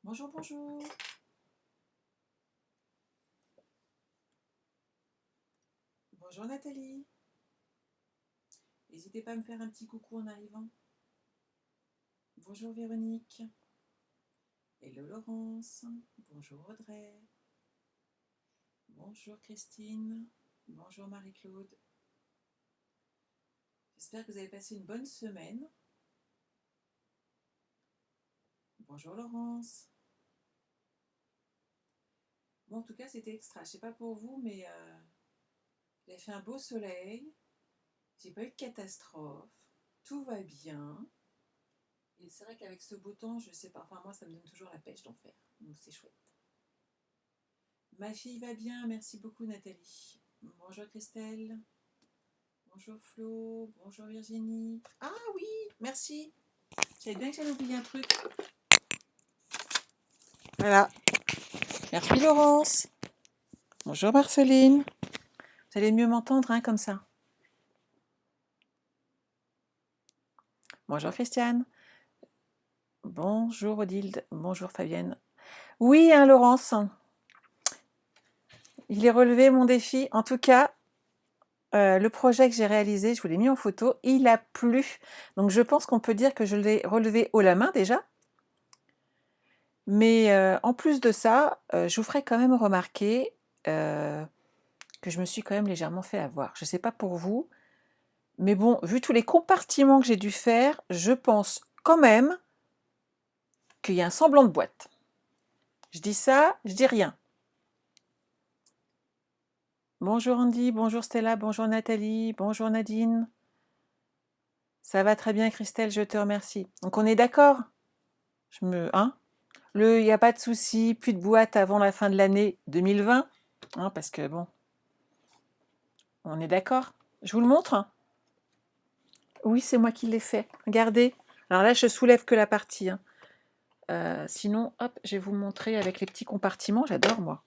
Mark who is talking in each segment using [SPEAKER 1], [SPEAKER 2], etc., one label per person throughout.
[SPEAKER 1] Bonjour, bonjour. Bonjour Nathalie. N'hésitez pas à me faire un petit coucou en arrivant. Bonjour Véronique. Hello Laurence. Bonjour Audrey. Bonjour Christine. Bonjour Marie-Claude. J'espère que vous avez passé une bonne semaine. Bonjour Laurence. Bon, en tout cas, c'était extra. Je sais pas pour vous, mais il a fait un beau soleil. J'ai pas eu de catastrophe. Tout va bien. Et c'est vrai qu'avec ce beau temps, je sais pas. Enfin, moi, ça me donne toujours la pêche d'en faire. Donc, c'est chouette. Ma fille va bien, merci beaucoup Nathalie. Bonjour Christelle. Bonjour Flo. Bonjour Virginie. Ah oui, merci. J'avais bien que j'allais oublier un truc. Voilà. Merci Laurence. Bonjour Marceline. Vous allez mieux m'entendre hein, comme ça. Bonjour Christiane. Bonjour Odilde. Bonjour Fabienne. Oui, hein, Laurence. Il est relevé mon défi. En tout cas, le projet que j'ai réalisé, je vous l'ai mis en photo, il a plu. Donc je pense qu'on peut dire que je l'ai relevé haut la main déjà. Mais en plus de ça, je vous ferai quand même remarquer que je me suis quand même légèrement fait avoir. Je ne sais pas pour vous, mais bon, vu tous les compartiments que j'ai dû faire, je pense quand même qu'il y a un semblant de boîte. Je dis ça, je dis rien. Bonjour Andy, bonjour Stella, bonjour Nathalie, bonjour Nadine. Ça va très bien Christelle, je te remercie. Donc on est d'accord? Hein? Il n'y a pas de souci, plus de boîte avant la fin de l'année 2020, hein, parce que bon, on est d'accord? Je vous le montre? Oui, c'est moi qui l'ai fait. Regardez. Alors là, je soulève que la partie. Hein. Sinon, hop, je vais vous montrer avec les petits compartiments. J'adore, moi.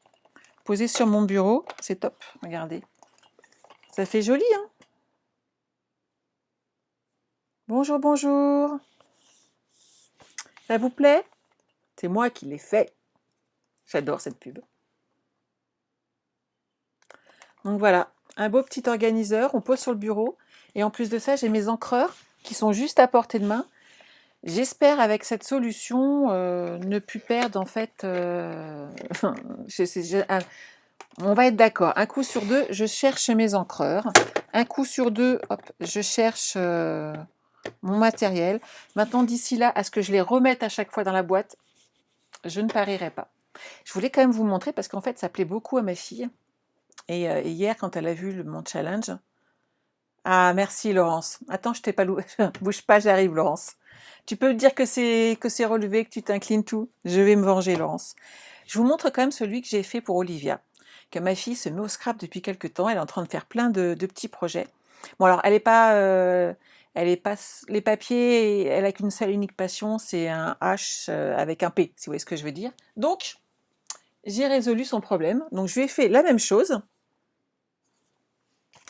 [SPEAKER 1] Posé sur mon bureau, c'est top. Regardez. Ça fait joli, hein? Bonjour, bonjour. Ça vous plaît? C'est moi qui l'ai fait. J'adore cette pub. Donc voilà, un beau petit organiseur. On pose sur le bureau. Et en plus de ça, j'ai mes encreurs qui sont juste à portée de main. J'espère avec cette solution ne plus perdre en fait. On va être d'accord. Un coup sur deux, je cherche mes encreurs. Un coup sur deux, hop, je cherche mon matériel. Maintenant, d'ici là, à ce que je les remette à chaque fois dans la boîte, je ne parierai pas. Je voulais quand même vous montrer parce qu'en fait, ça plaît beaucoup à ma fille. Et hier, quand elle a vu mon challenge. Ah, merci Laurence. Attends, je t'ai pas loué. Bouge pas, j'arrive Laurence. Tu peux me dire que c'est relevé, que tu t'inclines tout. Je vais me venger Laurence. Je vous montre quand même celui que j'ai fait pour Olivia, que ma fille se met au scrap depuis quelques temps. Elle est en train de faire plein de petits projets. Bon alors, elle est pas les papiers. Elle a qu'une seule unique passion, c'est un H avec un P, si vous voyez ce que je veux dire. Donc, j'ai résolu son problème. Donc, je lui ai fait la même chose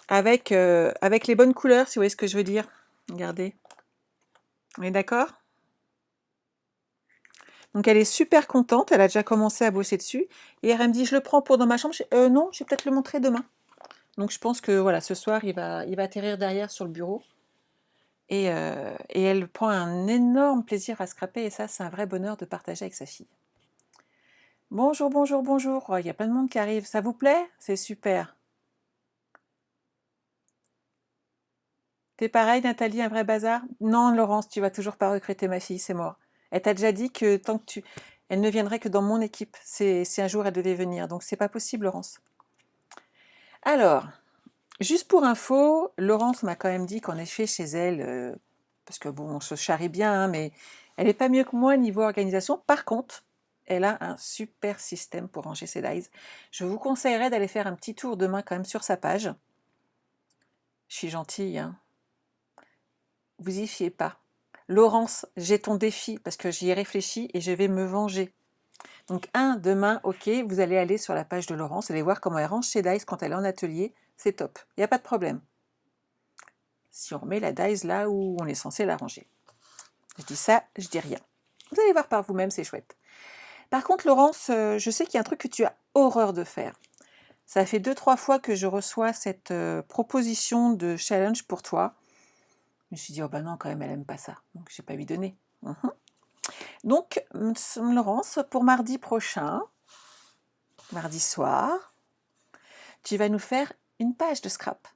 [SPEAKER 1] avec les bonnes couleurs, si vous voyez ce que je veux dire. Regardez. On est d'accord? Donc elle est super contente, elle a déjà commencé à bosser dessus. Et elle me dit, je le prends pour dans ma chambre. Non, je vais peut-être le montrer demain. Donc je pense que voilà, ce soir, il va atterrir derrière sur le bureau. Et elle prend un énorme plaisir à scraper. Et ça, c'est un vrai bonheur de partager avec sa fille. Bonjour, bonjour, bonjour. Oh, il y a plein de monde qui arrive. Ça vous plaît? C'est super. T'es pareil, Nathalie, un vrai bazar? Non, Laurence, tu vas toujours pas recruter ma fille, c'est mort. Elle t'a déjà dit que tant que elle ne viendrait que dans mon équipe, si un jour elle devait venir. Donc c'est pas possible, Laurence. Alors, juste pour info, Laurence m'a quand même dit qu'en effet, chez elle, parce que bon, on se charrie bien, hein, mais elle n'est pas mieux que moi niveau organisation. Par contre, elle a un super système pour ranger ses dies. Je vous conseillerais d'aller faire un petit tour demain quand même sur sa page. Je suis gentille, hein. Vous y fiez pas. Laurence, j'ai ton défi parce que j'y ai réfléchi et je vais me venger. Donc demain, ok, vous allez aller sur la page de Laurence, allez voir comment elle range ses dies quand elle est en atelier, c'est top, il n'y a pas de problème. Si on remet la dies là où on est censé la ranger. Je dis ça, je dis rien. Vous allez voir par vous-même, c'est chouette. Par contre, Laurence, je sais qu'il y a un truc que tu as horreur de faire. Ça fait 2-3 fois que je reçois cette proposition de challenge pour toi. Je me suis dit, oh bah non, quand même, elle aime pas ça. Donc, j'ai pas lui donner. Donc, Laurence, pour mardi prochain, mardi soir, tu vas nous faire une page de scrap.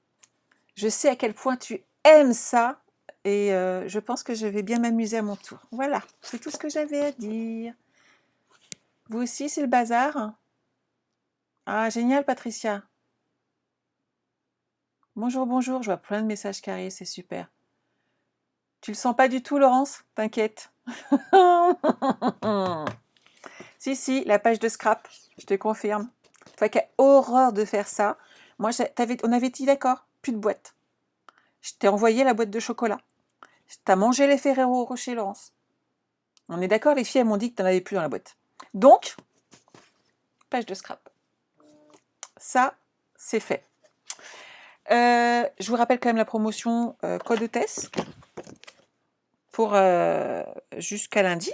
[SPEAKER 1] Je sais à quel point tu aimes ça et je pense que je vais bien m'amuser à mon tour. Voilà, c'est tout ce que j'avais à dire. Vous aussi, c'est le bazar? Ah, génial, Patricia. Bonjour, bonjour, je vois plein de messages qui arrivent, c'est super. Tu le sens pas du tout, Laurence? T'inquiète. Si, si, la page de scrap, je te confirme. Toi qui as horreur de faire ça, moi, on avait dit d'accord, plus de boîte. Je t'ai envoyé la boîte de chocolat. T'as mangé les Ferrero Rocher, Laurence. On est d'accord, les filles, elles m'ont dit que t'en avais plus dans la boîte. Donc, page de scrap. Ça, c'est fait. Je vous rappelle quand même la promotion code hôtesse pour jusqu'à lundi.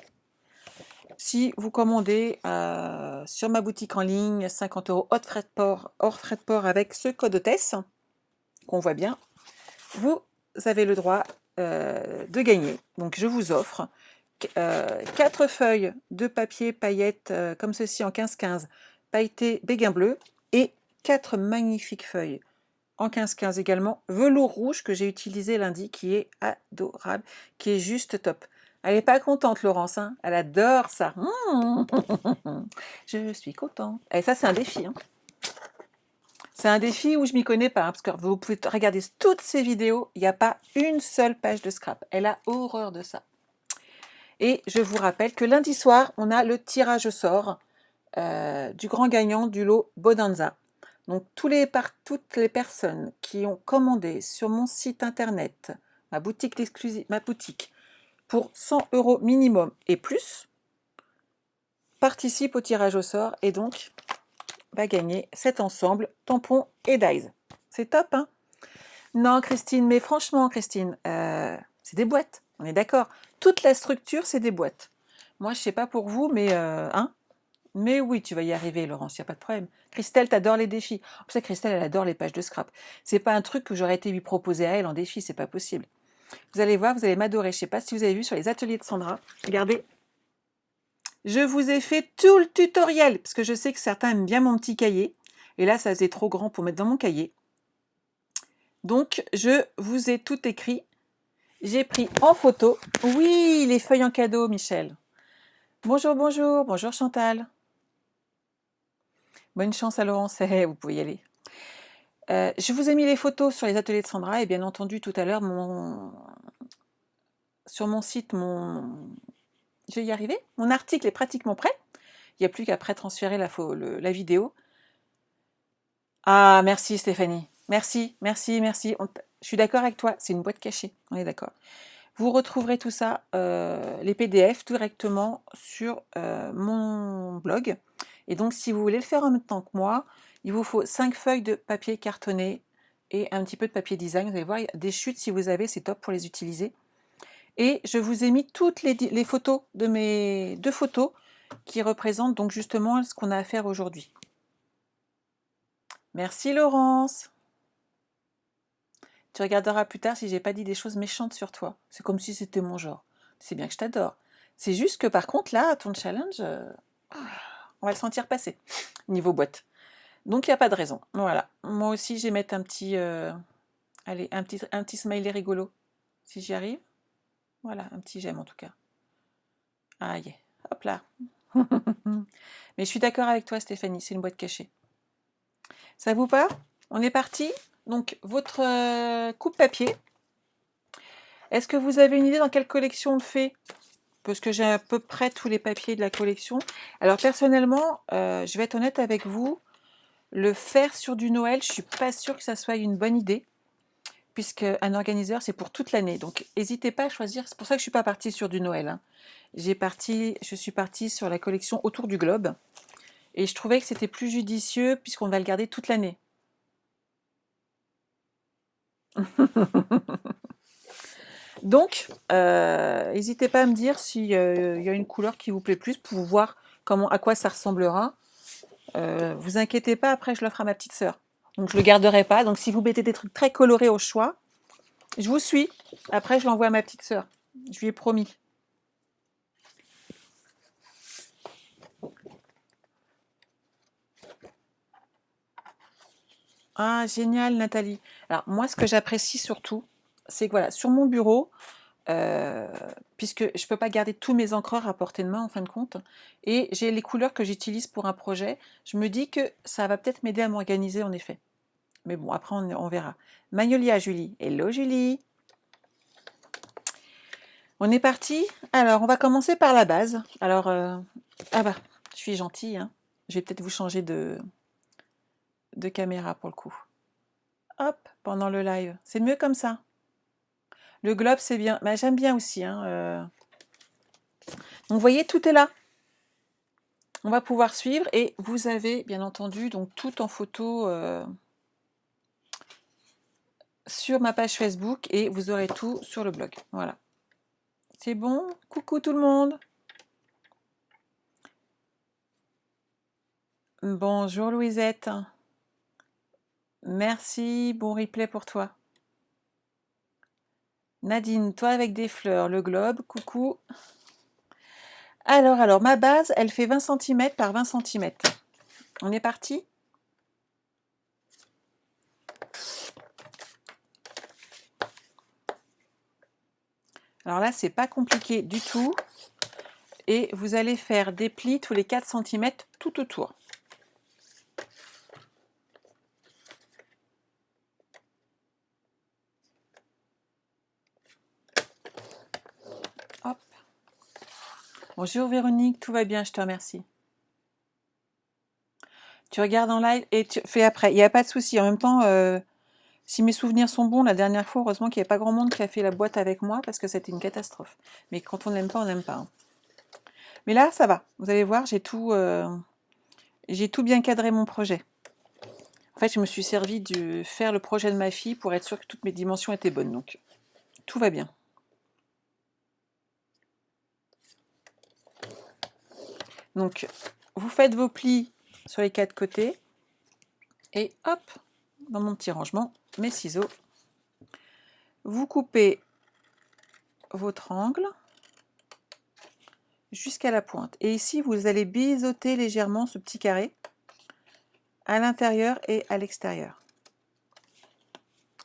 [SPEAKER 1] Si vous commandez sur ma boutique en ligne 50 € hors frais de port avec ce code hôtesse, qu'on voit bien, vous avez le droit de gagner. Donc je vous offre 4 feuilles de papier paillettes comme ceci en 15-15, pailleté béguin bleu, et 4 magnifiques feuilles en 15-15 également, velours rouge que j'ai utilisé lundi, qui est adorable, qui est juste top. Elle n'est pas contente, Laurence, hein, elle adore ça. Je suis contente. Et ça, c'est un défi. Hein. C'est un défi où je m'y connais pas, hein, parce que vous pouvez regarder toutes ces vidéos, il n'y a pas une seule page de scrap. Elle a horreur de ça. Et je vous rappelle que lundi soir, on a le tirage au sort du grand gagnant du lot Bonanza. Donc toutes les personnes qui ont commandé sur mon site internet, ma boutique exclusive, ma boutique, pour 100 € minimum et plus, participent au tirage au sort et donc va gagner cet ensemble tampon et Dyes. C'est top, hein? Non, Christine, mais franchement, Christine, c'est des boîtes, on est d'accord. Toute la structure, c'est des boîtes. Moi, je sais pas pour vous, mais hein? Mais oui, tu vas y arriver, Laurence, il n'y a pas de problème. Christelle, t'adores les défis. En plus, Christelle, elle adore les pages de scrap. C'est pas un truc que j'aurais été lui proposer à elle en défi, c'est pas possible. Vous allez voir, vous allez m'adorer. Je sais pas si vous avez vu sur les ateliers de Sandra. Regardez. Je vous ai fait tout le tutoriel, parce que je sais que certains aiment bien mon petit cahier. Et là, ça faisait trop grand pour mettre dans mon cahier. Donc, je vous ai tout écrit. J'ai pris en photo. Oui, les feuilles en cadeau, Michel. Bonjour, bonjour. Bonjour, Chantal. Bonne chance à Laurence, vous pouvez y aller. Je vous ai mis les photos sur les ateliers de Sandra et bien entendu tout à l'heure sur mon site, je vais y arriver, mon article est pratiquement prêt. Il n'y a plus qu'à transférer la vidéo. Ah, merci Stéphanie. Merci, merci, merci. Je suis d'accord avec toi, c'est une boîte cachée, on est d'accord. Vous retrouverez tout ça, les PDF, directement sur mon blog. Et donc, si vous voulez le faire en même temps que moi, il vous faut 5 feuilles de papier cartonné et un petit peu de papier design. Vous allez voir, des chutes, si vous avez, c'est top pour les utiliser. Et je vous ai mis toutes les photos de mes 2 photos qui représentent donc justement ce qu'on a à faire aujourd'hui. Merci Laurence. Tu regarderas plus tard si j'ai pas dit des choses méchantes sur toi. C'est comme si c'était mon genre. C'est bien que je t'adore. C'est juste que par contre, là, ton challenge, on va le sentir passer, niveau boîte. Donc, il n'y a pas de raison. Voilà. Moi aussi, je vais mettre un petit... allez, un petit smiley rigolo. Si j'y arrive. Voilà, un petit j'aime en tout cas. Aïe, hop là. Mais je suis d'accord avec toi, Stéphanie, c'est une boîte cachée. Ça vous va? On est parti? Donc, votre coupe papier. Est-ce que vous avez une idée dans quelle collection on le fait? Parce que j'ai à peu près tous les papiers de la collection. Alors, personnellement, je vais être honnête avec vous, le faire sur du Noël, je ne suis pas sûre que ça soit une bonne idée, puisque un organiseur, c'est pour toute l'année. Donc, n'hésitez pas à choisir. C'est pour ça que je ne suis pas partie sur du Noël. Hein. Je suis partie sur la collection Autour du Globe. Et je trouvais que c'était plus judicieux, puisqu'on va le garder toute l'année. Donc, n'hésitez pas à me dire s'il y a une couleur qui vous plaît plus pour voir à quoi ça ressemblera. Vous inquiétez pas, après je l'offre à ma petite sœur. Donc je le garderai pas. Donc si vous mettez des trucs très colorés au choix, je vous suis. Après je l'envoie à ma petite sœur. Je lui ai promis. Ah, génial, Nathalie. Alors, moi, ce que j'apprécie surtout, c'est que voilà, sur mon bureau, euh, puisque je ne peux pas garder tous mes encreurs à portée de main en fin de compte, et j'ai les couleurs que j'utilise pour un projet, je me dis que ça va peut-être m'aider à m'organiser en effet. Mais bon, après, on verra. Magnolia, Julie. Hello, Julie. On est parti. Alors, on va commencer par la base. Alors, ah bah, je suis gentille, hein. Je vais peut-être vous changer de caméra pour le coup. Hop, pendant le live. C'est mieux comme ça. Le globe, c'est bien. Bah, j'aime bien aussi, hein, Donc, vous voyez, tout est là. On va pouvoir suivre et vous avez, bien entendu, donc tout en photo sur ma page Facebook et vous aurez tout sur le blog. Voilà. C'est bon? Coucou tout le monde. Bonjour Louisette. Merci, bon replay pour toi. Nadine, toi avec des fleurs, le globe, coucou. Alors, ma base, elle fait 20 cm par 20 cm. On est parti? Alors là, c'est pas compliqué du tout. Et vous allez faire des plis tous les 4 cm tout autour. Hop. Bonjour Véronique, tout va bien, je te remercie. Tu regardes en live et tu fais après. Il n'y a pas de souci. En même temps, si mes souvenirs sont bons, la dernière fois, heureusement qu'il n'y avait pas grand monde qui a fait la boîte avec moi parce que c'était une catastrophe. Mais quand on n'aime pas, on n'aime pas, hein. Mais là, ça va. Vous allez voir, j'ai tout bien cadré mon projet. En fait, je me suis servi de faire le projet de ma fille pour être sûre que toutes mes dimensions étaient bonnes. Donc, tout va bien. Donc, vous faites vos plis sur les 4 côtés. Et hop, dans mon petit rangement, mes ciseaux. Vous coupez votre angle jusqu'à la pointe. Et ici, vous allez biseauter légèrement ce petit carré à l'intérieur et à l'extérieur.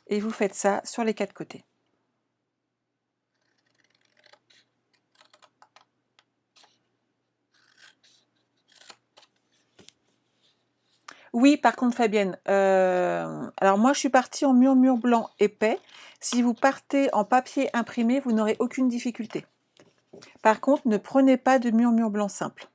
[SPEAKER 1] Et vous faites ça sur les 4 côtés. Oui, par contre, Fabienne, alors moi, je suis partie en murmure blanc épais. Si vous partez en papier imprimé, vous n'aurez aucune difficulté. Par contre, ne prenez pas de murmure blanc simple.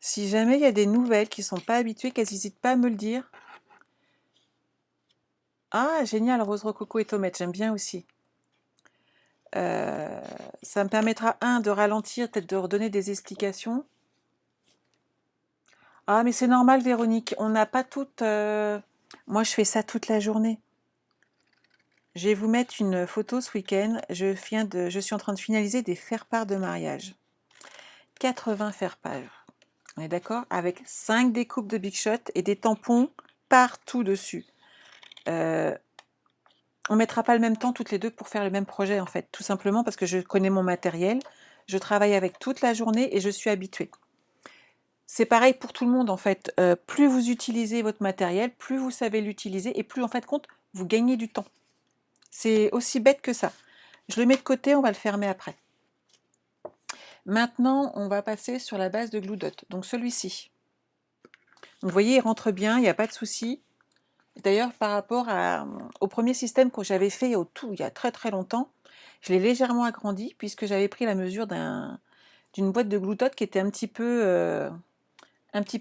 [SPEAKER 1] Si jamais il y a des nouvelles qui ne sont pas habituées, qu'elles n'hésitent pas à me le dire. Ah, génial, rose rococo et tomate, j'aime bien aussi. Ça me permettra, de ralentir, peut-être de redonner des explications. Ah, mais c'est normal, Véronique, on n'a pas toutes... Moi, je fais ça toute la journée. Je vais vous mettre une photo ce week-end. Je suis en train de finaliser des faire-part de mariage. 80 faire-part. On est d'accord? Avec 5 découpes de Big Shot et des tampons partout dessus. On ne mettra pas le même temps toutes les deux pour faire le même projet, en fait. Tout simplement parce que je connais mon matériel. Je travaille avec toute la journée et je suis habituée. C'est pareil pour tout le monde, en fait. Plus vous utilisez votre matériel, plus vous savez l'utiliser et plus, en fait, compte, vous gagnez du temps. C'est aussi bête que ça. Je le mets de côté, on va le fermer après. Maintenant, on va passer sur la base de Glue Dot. Donc celui-ci. Vous voyez, il rentre bien, il n'y a pas de souci. D'ailleurs, par rapport au premier système que j'avais fait il y a très très longtemps, je l'ai légèrement agrandi puisque j'avais pris la mesure d'une boîte de Glue Dot qui était un petit peu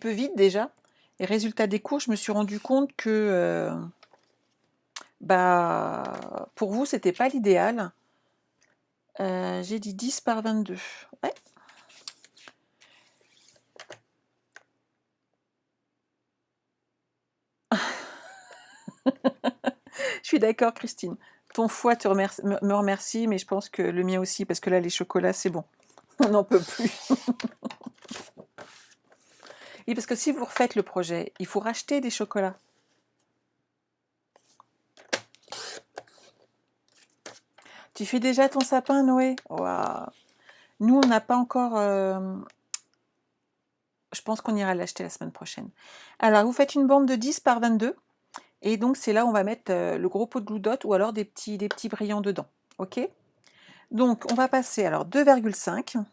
[SPEAKER 1] vide déjà. Et résultat des cours, je me suis rendu compte que pour vous, c'était pas l'idéal. J'ai dit 10 par 22. Ouais. Je suis d'accord, Christine. Ton foie me remercie, mais je pense que le mien aussi, parce que là, les chocolats, c'est bon. On n'en peut plus. Oui, parce que si vous refaites le projet, il faut racheter des chocolats. Tu fais déjà ton sapin, Noé? Waouh. Nous, on n'a pas encore... Je pense qu'on ira l'acheter la semaine prochaine. Alors, vous faites une bande de 10 par 22. Et donc, c'est là où on va mettre le gros pot de Glue Dot ou alors des petits brillants dedans. OK? Donc, on va passer, alors, 2,5.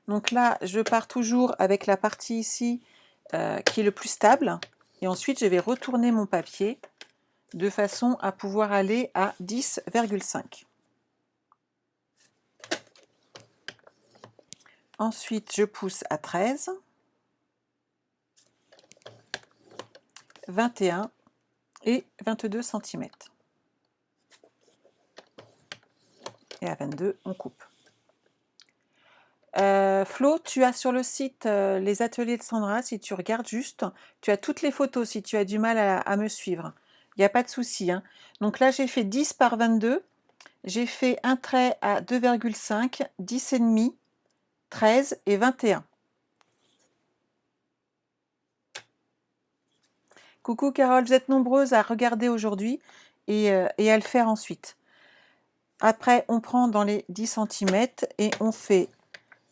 [SPEAKER 1] Donc là, je pars toujours avec la partie ici qui est le plus stable. Et ensuite, je vais retourner mon papier de façon à pouvoir aller à 10,5. Ensuite, je pousse à 13, 21 et 22 cm. Et à 22, on coupe. Flo, tu as sur le site les ateliers de Sandra, si tu regardes juste, tu as toutes les photos si tu as du mal à me suivre. Il n'y a pas de souci. Hein. Donc là, j'ai fait 10 par 22. J'ai fait un trait à 2,5, 10,5, 13 et 21. Coucou Carole, vous êtes nombreuses à regarder aujourd'hui et à le faire ensuite. Après, on prend dans les 10 cm et on fait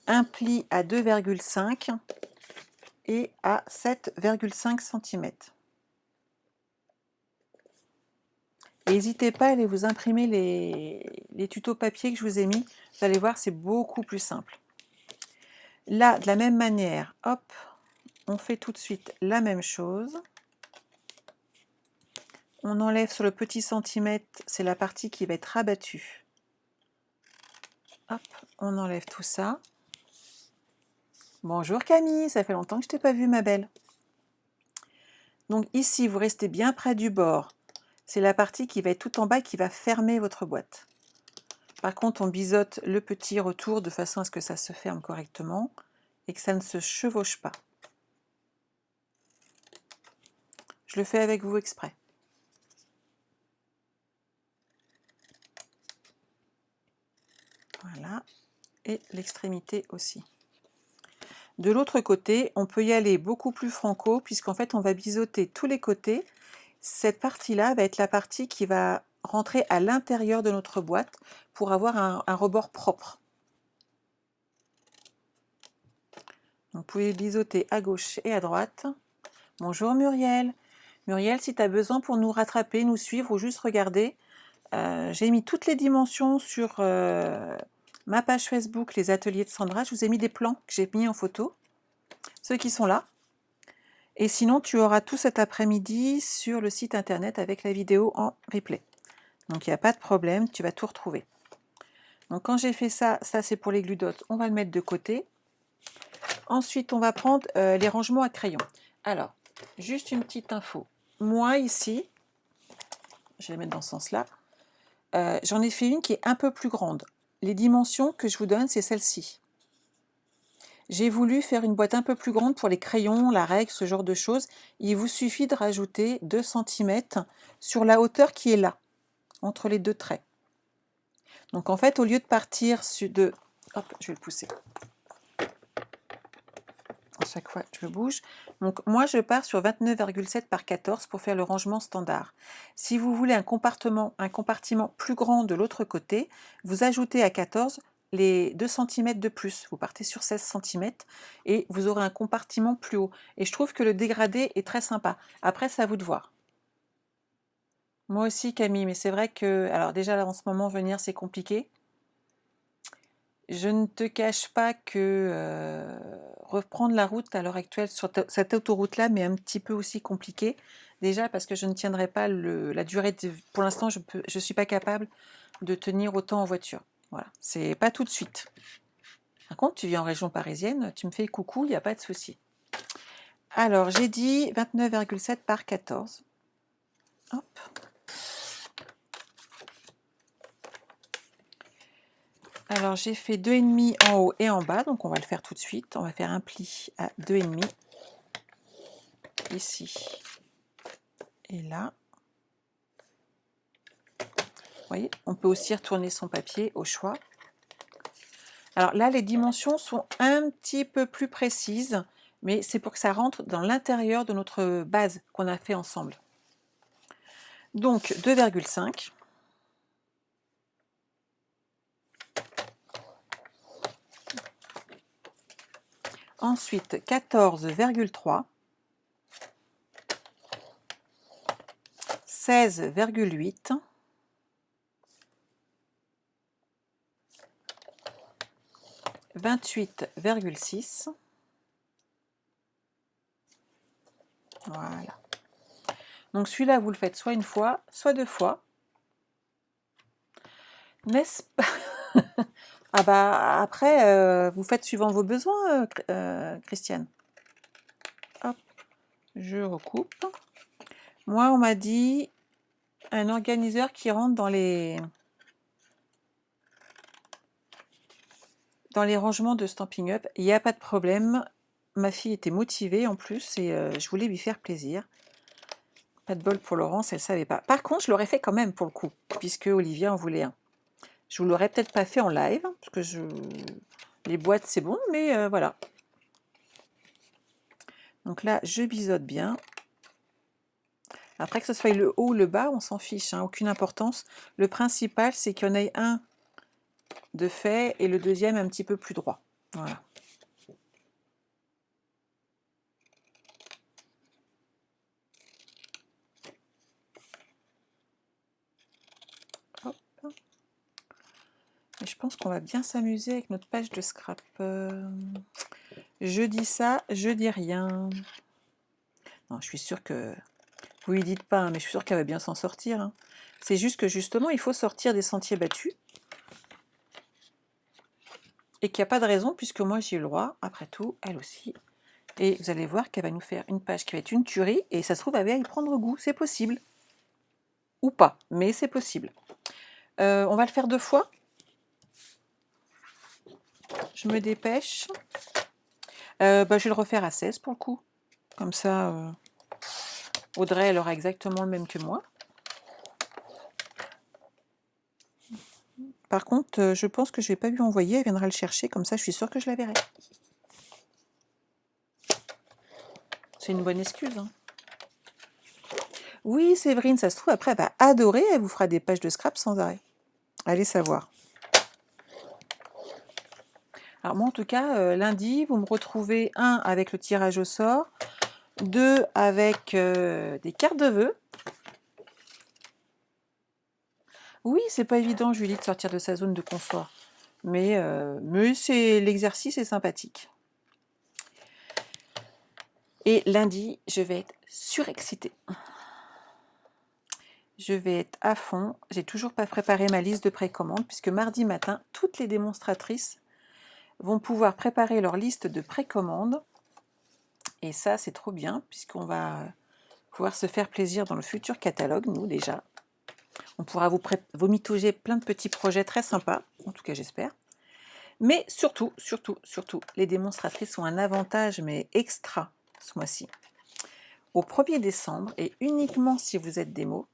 [SPEAKER 1] un pli à 2,5 et à 7,5 cm. N'hésitez pas à aller vous imprimer les tutos papier que je vous ai mis. Vous allez voir, c'est beaucoup plus simple. Là, de la même manière, hop, on fait tout de suite la même chose. On enlève sur le petit centimètre, c'est la partie qui va être rabattue. Hop, on enlève tout ça. Bonjour Camille, ça fait longtemps que je t'ai pas vue ma belle. Donc ici, vous restez bien près du bord. C'est la partie qui va être tout en bas qui va fermer votre boîte. Par contre, on biseaute le petit retour de façon à ce que ça se ferme correctement et que ça ne se chevauche pas. Je le fais avec vous exprès. Voilà, et l'extrémité aussi. De l'autre côté, on peut y aller beaucoup plus franco, puisqu'en fait, on va biseauter tous les côtés. Cette partie-là va être la partie qui va rentrer à l'intérieur de notre boîte pour avoir un rebord propre. Donc, vous pouvez biseauter à gauche et à droite. Bonjour Muriel. Muriel, si tu as besoin pour nous rattraper, nous suivre ou juste regarder, j'ai mis toutes les dimensions sur ma page Facebook, les ateliers de Sandra. Je vous ai mis des plans que j'ai mis en photo, ceux qui sont là. Et sinon, tu auras tout cet après-midi sur le site internet avec la vidéo en replay. Donc, il n'y a pas de problème, tu vas tout retrouver. Donc, quand j'ai fait ça, ça c'est pour les Glue Dots, on va le mettre de côté. Ensuite, on va prendre les rangements à crayon. Alors, juste une petite info. Moi, ici, je vais mettre dans ce sens-là, j'en ai fait une qui est un peu plus grande. Les dimensions que je vous donne, c'est celle-ci. J'ai voulu faire une boîte un peu plus grande pour les crayons, la règle, ce genre de choses. Il vous suffit de rajouter 2 cm sur la hauteur qui est là, entre les deux traits. Donc en fait, au lieu de partir de... Hop, je vais le pousser. À chaque fois, je le bouge. Donc moi, je pars sur 29,7 par 14 pour faire le rangement standard. Si vous voulez un compartiment plus grand de l'autre côté, vous ajoutez à 14 les 2 cm de plus. Vous partez sur 16 cm et vous aurez un compartiment plus haut. Et je trouve que le dégradé est très sympa. Après, c'est à vous de voir. Moi aussi, Camille, mais c'est vrai que... Alors déjà, là, en ce moment, venir, c'est compliqué. Je ne te cache pas que reprendre la route à l'heure actuelle sur cette autoroute-là m'est un petit peu aussi compliqué. Déjà parce que je ne tiendrai pas la durée. Pour l'instant, je ne suis pas capable de tenir autant en voiture. Voilà, c'est pas tout de suite. Par contre, tu viens en région parisienne, tu me fais coucou, il n'y a pas de souci. Alors, j'ai dit 29,7 par 14. Hop. Alors, j'ai fait 2,5 en haut et en bas, donc on va le faire tout de suite. On va faire un pli à 2,5 ici et là. voyez, on peut aussi retourner son papier au choix. Alors là, les dimensions sont un petit peu plus précises, mais c'est pour que ça rentre dans l'intérieur de notre base qu'on a fait ensemble. Donc 2,5. Ensuite 14,3. 16,8. 28,6. Voilà. Donc celui-là, vous le faites soit une fois, soit deux fois. N'est-ce pas? Ah bah après, vous faites suivant vos besoins, Christiane. Hop, je recoupe. Moi, on m'a dit un organiseur qui rentre dans les rangements de Stampin' Up. Il n'y a pas de problème. Ma fille était motivée en plus et je voulais lui faire plaisir. Pas de bol pour Laurence, elle ne savait pas. Par contre, je l'aurais fait quand même pour le coup, puisque Olivia en voulait un. Je vous l'aurais peut-être pas fait en live, parce que les boîtes c'est bon, mais voilà. Donc là, je biseaute bien. Après que ce soit le haut ou le bas, on s'en fiche, hein, aucune importance. Le principal, c'est qu'il y en ait un de fait et le deuxième un petit peu plus droit. Voilà. Hop. Et je pense qu'on va bien s'amuser avec notre page de scrap. Je dis ça, je dis rien. Non, je suis sûre que... Vous lui dites pas, hein, mais je suis sûre qu'elle va bien s'en sortir. Hein. C'est juste que justement, il faut sortir des sentiers battus. Et qu'il n'y a pas de raison, puisque moi j'ai eu le droit, après tout, elle aussi. Et vous allez voir qu'elle va nous faire une page qui va être une tuerie, et ça se trouve, elle va y prendre goût, c'est possible. Ou pas, mais c'est possible. On va le faire deux fois. Je me dépêche. Je vais le refaire à 16 pour le coup. Comme ça, Audrey, elle aura exactement le même que moi. Par contre, je pense que je ne vais pas lui envoyer, elle viendra le chercher, comme ça je suis sûre que je la verrai. C'est une bonne excuse. Hein. Oui, Séverine, ça se trouve, après elle va adorer, elle vous fera des pages de scrap sans arrêt. Allez savoir. Alors moi en tout cas, lundi, vous me retrouvez 1 avec le tirage au sort, 2 avec des cartes de vœux. Oui, c'est pas évident, Julie, de sortir de sa zone de confort. Mais c'est l'exercice est sympathique. Et lundi, je vais être surexcitée. Je vais être à fond. J'ai toujours pas préparé ma liste de précommande, puisque mardi matin, toutes les démonstratrices vont pouvoir préparer leur liste de précommande. Et ça, c'est trop bien, puisqu'on va pouvoir se faire plaisir dans le futur catalogue, nous déjà. On pourra vous vomitouger plein de petits projets très sympas, en tout cas j'espère. Mais surtout, les démonstratrices ont un avantage, mais extra, ce mois-ci. Au 1er décembre, et uniquement si vous êtes démo,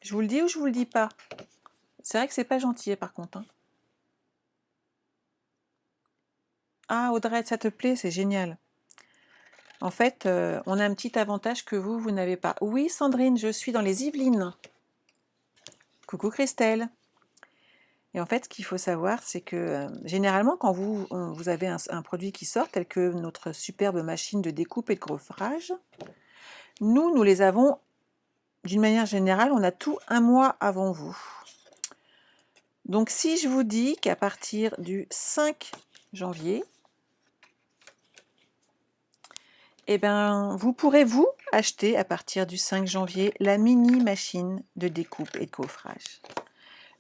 [SPEAKER 1] je vous le dis ou je vous le dis pas? C'est vrai que c'est pas gentil, par contre. Hein. Ah, Audrey, ça te plaît? C'est génial. En fait, on a un petit avantage que vous n'avez pas. Oui, Sandrine, je suis dans les Yvelines. Coucou Christelle. Et en fait, ce qu'il faut savoir, c'est que généralement, quand vous avez un produit qui sort, tel que notre superbe machine de découpe et de gaufrage, nous les avons, d'une manière générale, on a tout un mois avant vous. Donc, si je vous dis qu'à partir du 5 janvier, eh ben, vous pourrez vous acheter à partir du 5 janvier la mini machine de découpe et de gaufrage.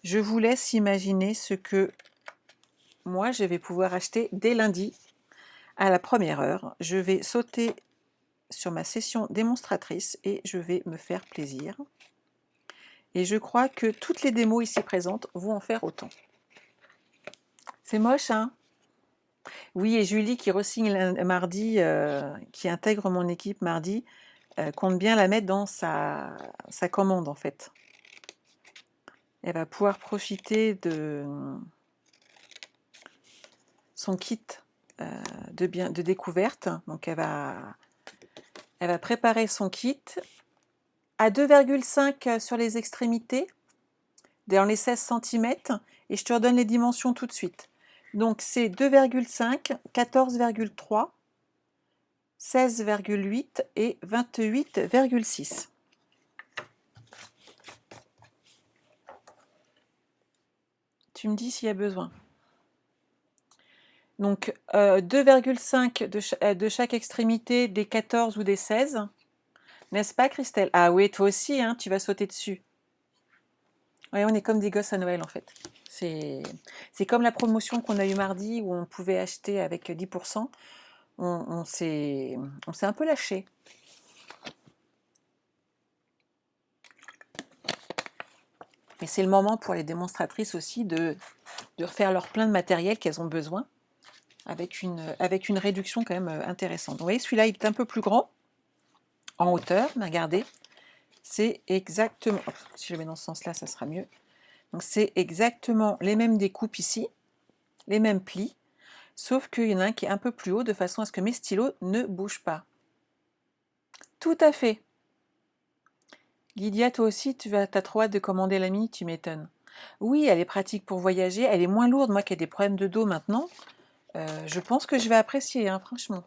[SPEAKER 1] Je vous laisse imaginer ce que moi je vais pouvoir acheter dès lundi à la première heure. Je vais sauter sur ma session démonstratrice et je vais me faire plaisir. Et je crois que toutes les démos ici présentes vont en faire autant. C'est moche, hein? Oui, et Julie qui re-signe mardi, qui intègre mon équipe mardi, compte bien la mettre dans sa commande en fait. Elle va pouvoir profiter de son kit de découverte. Donc elle va préparer son kit à 2,5 sur les extrémités, dans les 16 cm, et je te redonne les dimensions tout de suite. Donc c'est 2,5, 14,3, 16,8 et 28,6. Tu me dis s'il y a besoin. Donc 2,5 de chaque extrémité, des 14 ou des 16. N'est-ce pas, Christelle? Ah oui, toi aussi, hein, tu vas sauter dessus. Oui, on est comme des gosses à Noël, en fait. C'est comme la promotion qu'on a eue mardi, où on pouvait acheter avec 10%. On s'est un peu lâché. Et c'est le moment pour les démonstratrices aussi de refaire leur plein de matériel qu'elles ont besoin, avec une réduction quand même intéressante. Vous voyez, celui-là, il est un peu plus grand, en hauteur, mais regardez, c'est exactement... Si je le mets dans ce sens-là, ça sera mieux. Donc c'est exactement les mêmes découpes ici, les mêmes plis, sauf qu'il y en a un qui est un peu plus haut, de façon à ce que mes stylos ne bougent pas. Tout à fait. Lydia, toi aussi, t'as trop hâte de commander la mini, tu m'étonnes. Oui, elle est pratique pour voyager, elle est moins lourde, moi qui ai des problèmes de dos maintenant. Je pense que je vais apprécier, hein, franchement.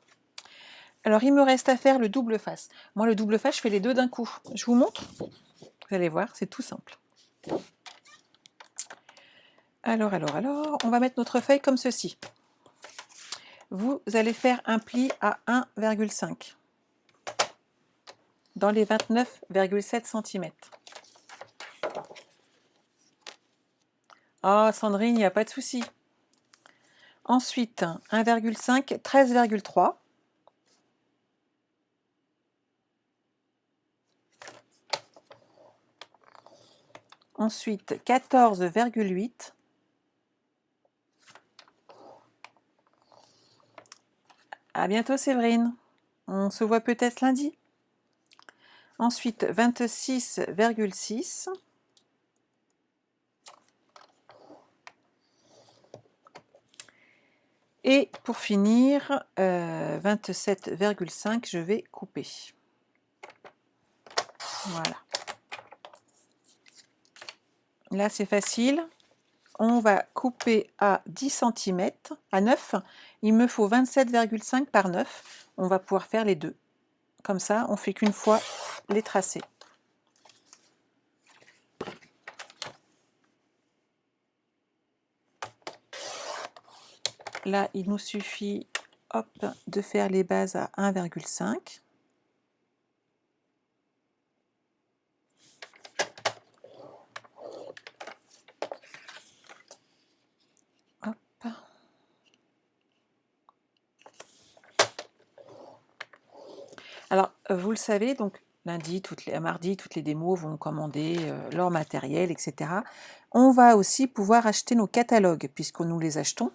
[SPEAKER 1] Alors, il me reste à faire le double face. Moi, le double face, je fais les deux d'un coup. Je vous montre. Vous allez voir, c'est tout simple. Alors, on va mettre notre feuille comme ceci. Vous allez faire un pli à 1,5 dans les 29,7 cm. Ah, Sandrine, il n'y a pas de souci. Ensuite, 1,5, 13,3. Ensuite, 14,8. À bientôt, Séverine. On se voit peut-être lundi. Ensuite, 26,6. Et pour finir, 27,5, je vais couper. Voilà. Là, c'est facile. On va couper à 10 cm, à 9. Il me faut 27,5 par 9. On va pouvoir faire les deux. Comme ça, on ne fait qu'une fois les tracés. Là, il nous suffit hop, de faire les bases à 1,5. Hop. Alors, vous le savez, donc lundi, mardi, toutes les démos vont commander leur matériel, etc. On va aussi pouvoir acheter nos catalogues, puisque nous les achetons.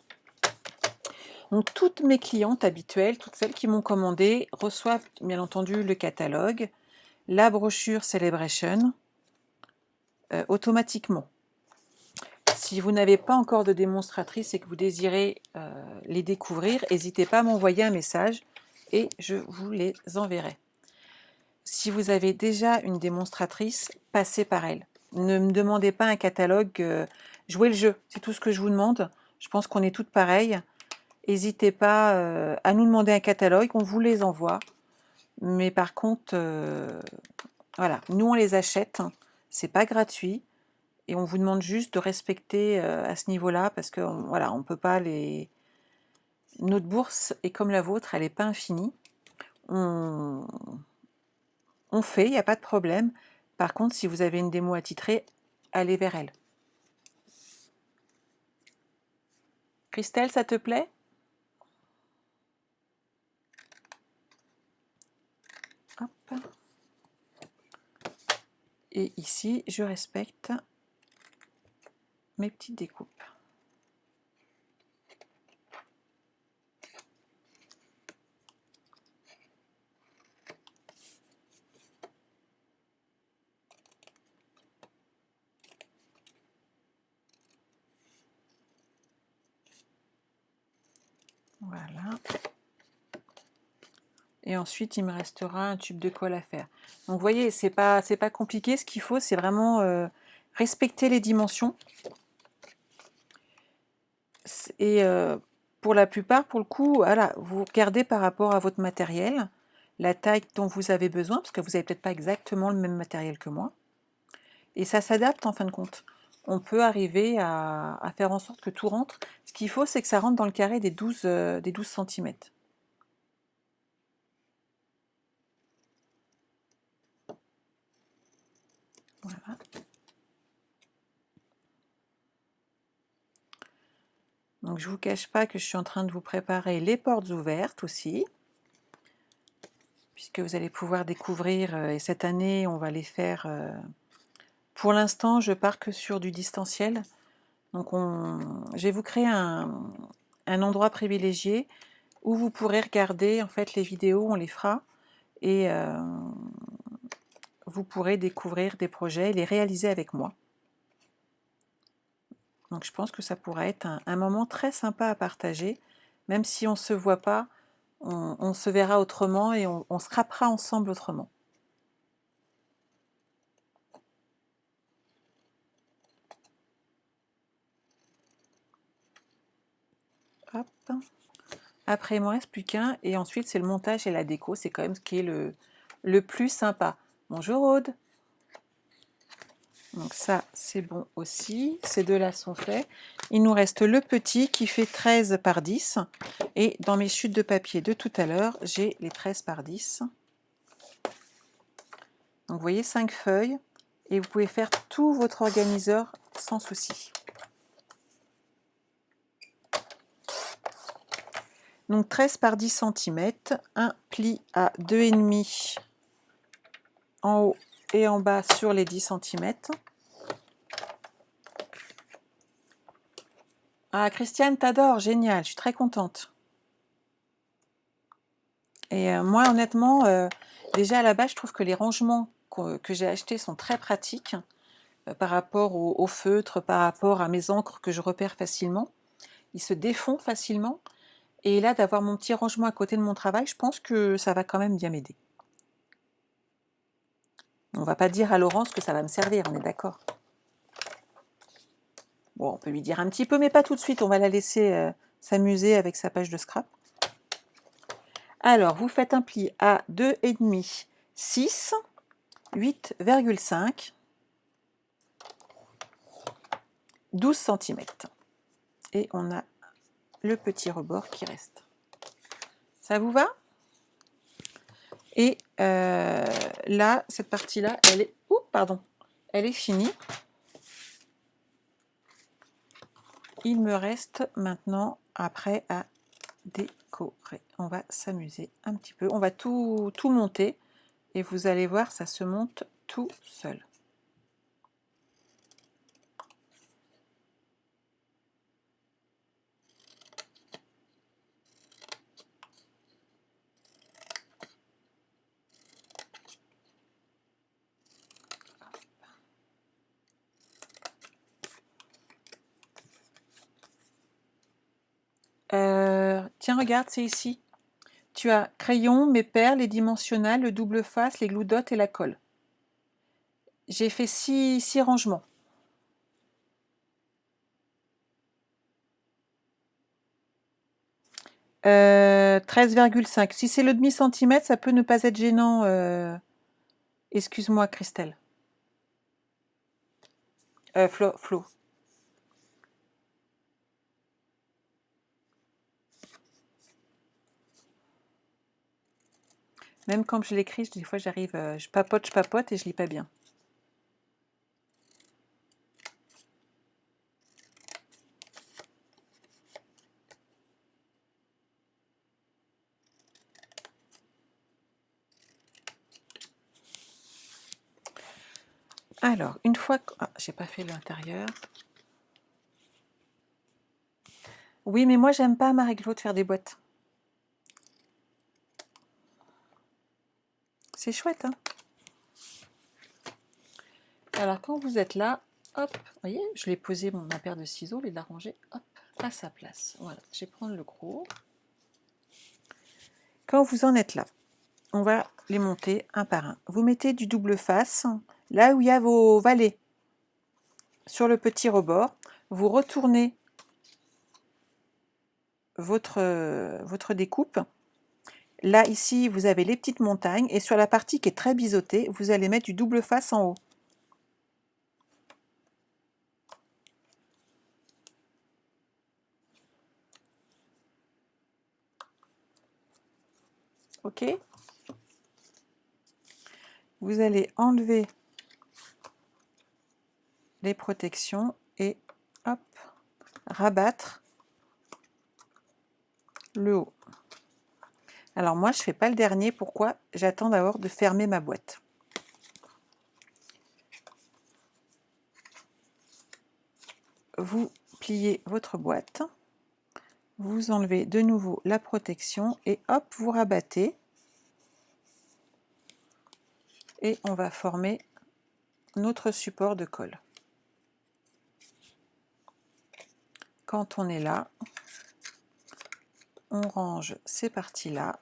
[SPEAKER 1] Donc, toutes mes clientes habituelles, toutes celles qui m'ont commandé, reçoivent bien entendu le catalogue, la brochure Celebration, automatiquement. Si vous n'avez pas encore de démonstratrice et que vous désirez les découvrir, n'hésitez pas à m'envoyer un message et je vous les enverrai. Si vous avez déjà une démonstratrice, passez par elle. Ne me demandez pas un catalogue, jouez le jeu, c'est tout ce que je vous demande. Je pense qu'on est toutes pareilles. N'hésitez pas à nous demander un catalogue, on vous les envoie. Mais par contre, voilà, nous on les achète, c'est pas gratuit. Et on vous demande juste de respecter à ce niveau-là, parce que voilà, on peut pas les... Notre bourse est comme la vôtre, elle n'est pas infinie. On fait, il n'y a pas de problème. Par contre, si vous avez une démo attitrée, allez vers elle. Christelle, ça te plaît? Hop. Et ici, je respecte mes petites découpes. Voilà. Et ensuite, il me restera un tube de colle à faire. Donc, vous voyez, c'est pas compliqué. Ce qu'il faut, c'est vraiment respecter les dimensions. Et pour la plupart, pour le coup, voilà, vous regardez par rapport à votre matériel, la taille dont vous avez besoin, parce que vous n'avez peut-être pas exactement le même matériel que moi. Et ça s'adapte en fin de compte. On peut arriver à faire en sorte que tout rentre. Ce qu'il faut, c'est que ça rentre dans le carré des 12 cm. Voilà. Donc je ne vous cache pas que je suis en train de vous préparer les portes ouvertes aussi, puisque vous allez pouvoir découvrir, et cette année on va les faire, pour l'instant je pars que sur du distanciel, donc je vais vous créer un endroit privilégié où vous pourrez regarder en fait les vidéos, on les fera, et vous pourrez découvrir des projets et les réaliser avec moi. Donc je pense que ça pourrait être un moment très sympa à partager, même si on ne se voit pas, on se verra autrement et on se rappera ensemble autrement. Hop. Après, il ne me reste plus qu'un, et ensuite c'est le montage et la déco, c'est quand même ce qui est le plus sympa. Bonjour Aude. Donc ça, c'est bon aussi. Ces deux-là sont faits. Il nous reste le petit qui fait 13 par 10. Et dans mes chutes de papier de tout à l'heure, j'ai les 13 par 10. Donc vous voyez, 5 feuilles. Et vous pouvez faire tout votre organiseur sans souci. Donc 13 par 10 cm. Un pli à 2,5 en haut et en bas sur les 10 cm. Ah, Christiane, t'adores, génial, je suis très contente. Et moi, honnêtement, déjà à la base, je trouve que les rangements que j'ai achetés sont très pratiques par rapport au feutre, par rapport à mes encres que je repère facilement. Ils se défont facilement. Et là, d'avoir mon petit rangement à côté de mon travail, je pense que ça va quand même bien m'aider. On ne va pas dire à Laurence que ça va me servir, on est d'accord? Bon, on peut lui dire un petit peu, mais pas tout de suite. On va la laisser s'amuser avec sa page de scrap. Alors, vous faites un pli à 2,5, 6, 8,5, 12 cm. Et on a le petit rebord qui reste. Ça vous va? Et là, cette partie-là, elle est... Ouh, pardon. Elle est finie. Il me reste maintenant, après, à décorer. On va s'amuser un petit peu. On va tout monter. Et vous allez voir, ça se monte tout seul. Tiens, regarde, c'est ici. Tu as crayon, mes perles, les dimensionnels, le double face, les glue dots et la colle. J'ai fait 6 rangements. Euh, 13,5. Si c'est le demi-centimètre, ça peut ne pas être gênant. Excuse-moi, Christelle. Flo. Même quand je l'écris, des fois j'arrive, je papote et je lis pas bien. Alors, une fois que... Ah, j'ai pas fait l'intérieur. Oui, mais moi j'aime pas, Marie-Claude, faire des boîtes. C'est chouette, hein? Alors, quand vous êtes là, hop, vous voyez, je l'ai posé ma paire de ciseaux, et de la ranger, hop, à sa place. Voilà, je vais prendre le gros. Quand vous en êtes là, on va les monter un par un. Vous mettez du double face, là où il y a vos valets, sur le petit rebord. Vous retournez votre découpe. Là, ici, vous avez les petites montagnes, et sur la partie qui est très biseautée, vous allez mettre du double face en haut. Ok? Vous allez enlever les protections et hop, rabattre le haut. Alors moi, je ne fais pas le dernier. Pourquoi? J'attends d'abord de fermer ma boîte. Vous pliez votre boîte, vous enlevez de nouveau la protection et hop, vous rabattez. Et on va former notre support de colle. Quand on est là, on range ces parties-là.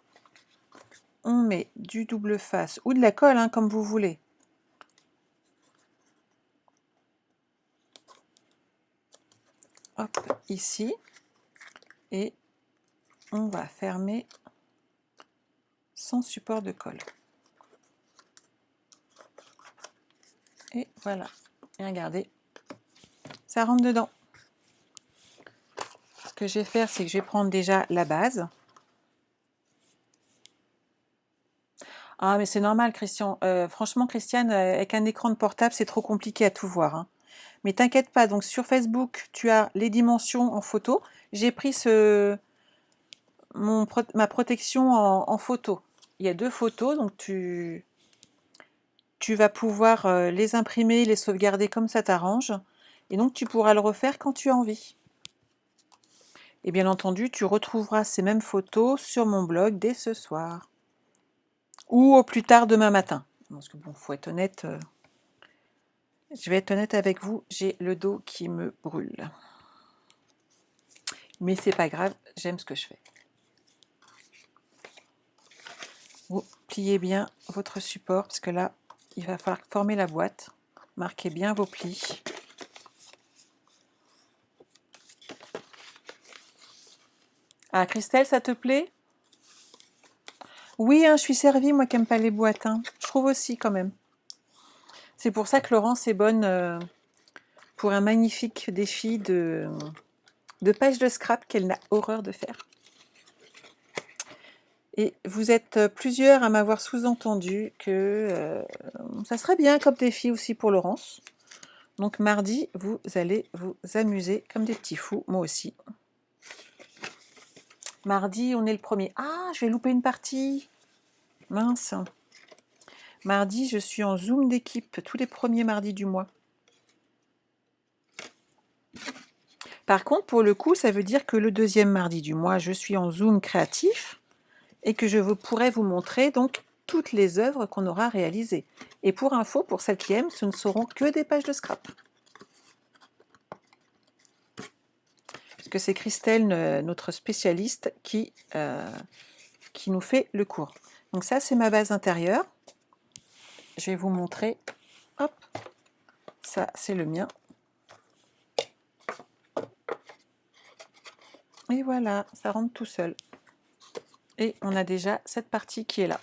[SPEAKER 1] On met du double face ou de la colle, hein, comme vous voulez. Hop, ici. Et on va fermer son support de colle. Et voilà. Et regardez, ça rentre dedans. Ce que je vais faire, c'est que je vais prendre déjà la base. Ah, mais c'est normal, Christian. Franchement, Christiane, avec un écran de portable, c'est trop compliqué à tout voir, hein. Mais t'inquiète pas, donc sur Facebook, tu as les dimensions en photo. J'ai pris ma protection en photo. Il y a 2 photos, donc tu vas pouvoir les imprimer, les sauvegarder comme ça t'arrange. Et donc tu pourras le refaire quand tu as envie. Et bien entendu, tu retrouveras ces mêmes photos sur mon blog dès ce soir. Ou au plus tard demain matin. Parce que bon, faut être honnête. Je vais être honnête avec vous, j'ai le dos qui me brûle. Mais c'est pas grave, j'aime ce que je fais. Vous pliez bien votre support, parce que là, il va falloir former la boîte. Marquez bien vos plis. Ah, Christelle, ça te plaît? Oui, hein, je suis servie, moi qui n'aime pas les boîtes. Hein. Je trouve aussi, quand même. C'est pour ça que Laurence est bonne pour un magnifique défi de page de scrap qu'elle n'a horreur de faire. Et vous êtes plusieurs à m'avoir sous-entendu que ça serait bien comme défi aussi pour Laurence. Donc mardi, vous allez vous amuser comme des petits fous, moi aussi. Mardi, on est le 1er. Ah, je vais louper une partie. Mince. Mardi, je suis en Zoom d'équipe tous les premiers mardis du mois. Par contre, pour le coup, ça veut dire que le 2e mardi du mois, je suis en Zoom créatif et que je pourrai vous montrer donc toutes les œuvres qu'on aura réalisées. Et pour info, pour celles qui aiment, ce ne seront que des pages de scrap. Parce que c'est Christelle, notre spécialiste, qui nous fait le cours. Donc ça, c'est ma base intérieure. Je vais vous montrer. Hop, ça, c'est le mien. Et voilà, ça rentre tout seul. Et on a déjà cette partie qui est là.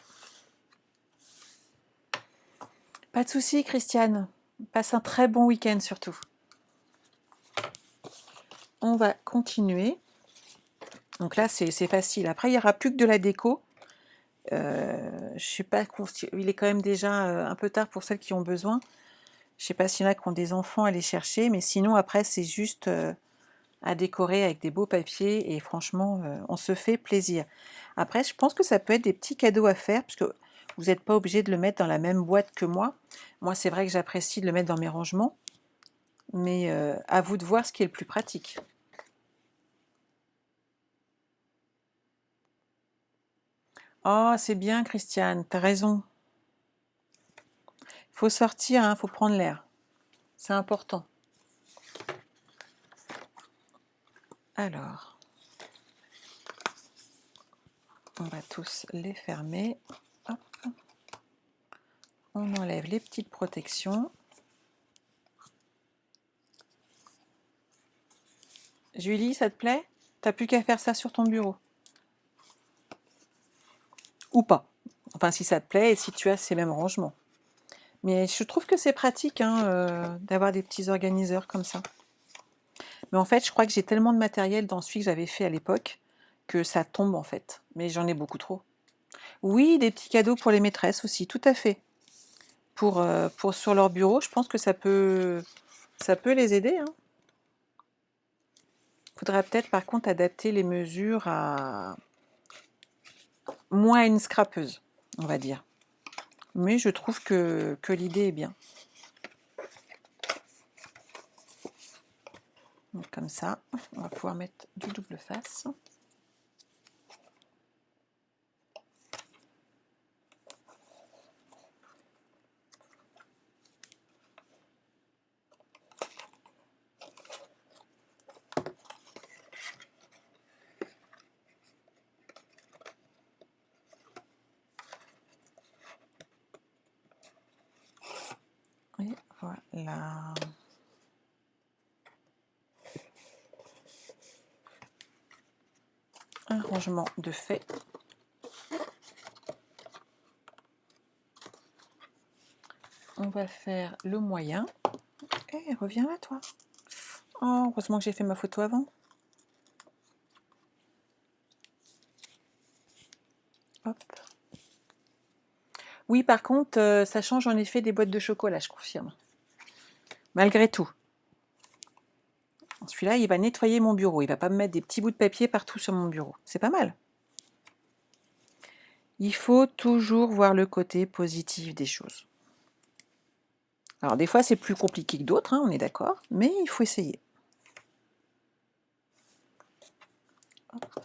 [SPEAKER 1] Pas de souci, Christiane. Passe un très bon week-end surtout. On va continuer. Donc là, c'est facile. Après, il n'y aura plus que de la déco. Je sais pas, il est quand même déjà un peu tard pour celles qui ont besoin. Je sais pas s'il y en a qui ont des enfants à aller chercher, mais sinon, après, c'est juste à décorer avec des beaux papiers et franchement, on se fait plaisir. Après, je pense que ça peut être des petits cadeaux à faire, parce que vous n'êtes pas obligé de le mettre dans la même boîte que moi. Moi, c'est vrai que j'apprécie de le mettre dans mes rangements, mais à vous de voir ce qui est le plus pratique. Oh, c'est bien, Christiane, t'as raison. Faut sortir, hein, faut prendre l'air. C'est important. Alors, On va tous les fermer. Hop. On enlève les petites protections. Julie, ça te plaît? T'as plus qu'à faire ça sur ton bureau. Ou pas. Enfin, si ça te plaît et si tu as ces mêmes rangements. Mais je trouve que c'est pratique hein, d'avoir des petits organiseurs comme ça. Mais en fait, je crois que j'ai tellement de matériel dans celui que j'avais fait à l'époque que ça tombe en fait. Mais j'en ai beaucoup trop. Oui, des petits cadeaux pour les maîtresses aussi, tout à fait. Pour sur leur bureau, je pense que ça peut les aider. Hein. Faudra peut-être par contre adapter les mesures à moins à une scrapeuse, on va dire. Mais je trouve que l'idée est bien. Donc comme ça, on va pouvoir mettre du double face. Et voilà. Un rangement de fait. On va faire le moyen. Eh, reviens là, toi. Oh, heureusement que j'ai fait ma photo avant. Hop. Oui, par contre, ça change en effet des boîtes de chocolat, je confirme. Malgré tout. Celui-là, il va nettoyer mon bureau. Il va pas me mettre des petits bouts de papier partout sur mon bureau. C'est pas mal. Il faut toujours voir le côté positif des choses. Alors des fois, c'est plus compliqué que d'autres, hein, on est d'accord, mais il faut essayer. Hop.